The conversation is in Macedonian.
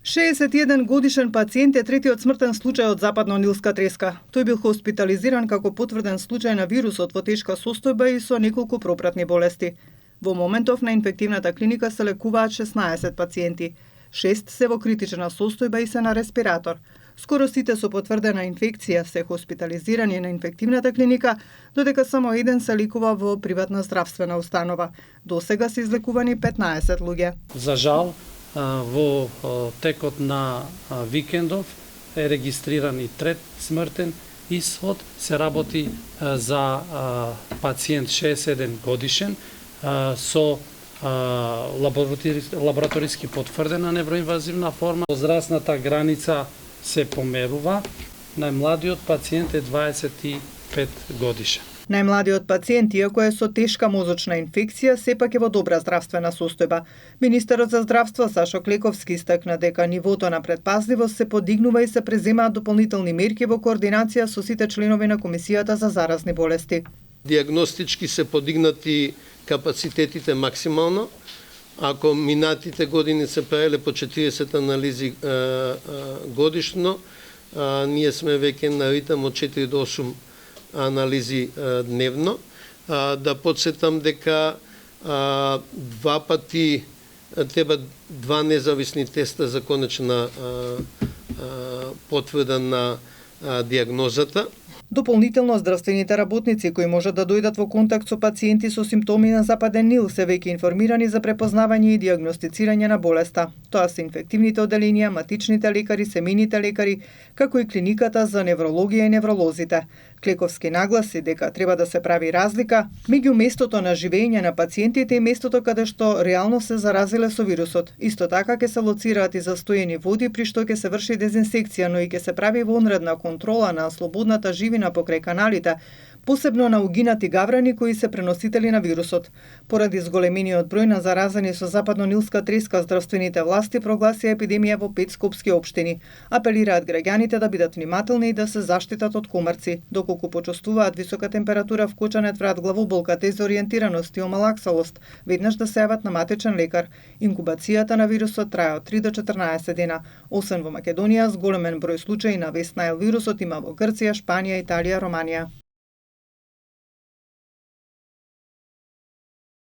61 годишен пациент е третиот смртен случај од западно-нилска треска. Тој бил хоспитализиран како потврден случај на вирусот во тешка состојба и со неколку пропратни болести. Во моментов на инфективната клиника се лекуваат 16 пациенти. 6 се во критична состојба и се на респиратор. Скоро сите со потврдена инфекција се хоспитализирани на инфективната клиника, додека само еден се лекува во приватна здравствена установа. До сега се излекувани 15 луѓе. За жал, во текот на викендов е регистриран и трет смртен исход. Се работи за пациент 61 годишен со лабораториски потврдена невроинвазивна форма. Возрастната граница се померува. Најмладиот пациент е 25 годишен. Најмладиот пациент, иако е со тешка мозочна инфекција, сепак е во добра здравствена состојба. Министерот за здравство Сашо Клековски истакна дека нивото на предпазливост се подигнува и се преземаат дополнителни мерки во координација со сите членови на Комисијата за заразни болести. Диагностички се подигнати капацитетите максимално. Ако минатите години се правеле по 40 анализи годишно, ние сме веќе на ритам од 4 до 8 анализи дневно. Да подсетам дека два пати треба два независни теста за конечна потврда на диагнозата. Дополнително, здравствените работници кои можат да дојдат во контакт со пациенти со симптоми на западен Нил се веќе информирани за препознавање и диагностицирање на болеста. Тоа се инфективните оделенија, матичните лекари, семејните лекари, како и клиниката за неврологија и невролозите. Клековски нагласи дека треба да се прави разлика меѓу местото на живење на пациентите и местото каде што реално се заразиле со вирусот. Исто така ќе се лоцираат и застоени води при што ќе се врши дезинсекција, но и ќе се прави вонредна контрола на слободната живина покрај каналите, посебно на угинати гаврани кои се преносители на вирусот. Поради зголемениот број на заразени со западно-нилска треска, здравствените власти прогласија епидемија во 5 скопски општини. Апелираат граѓаните да бидат внимателни и да се заштитат од комарци, доколку почувствуваат висока температура, вкочанет врат, главоболка, дезориентираност и омалаксалост, веднаш да се јават на матичен лекар. Инкубацијата на вирусот трае од 3 до 14 дена. Освен во Македонија, зголемен број случаи на Вест Найл вирусот има во Грција, Шпанија, Италија, Романија.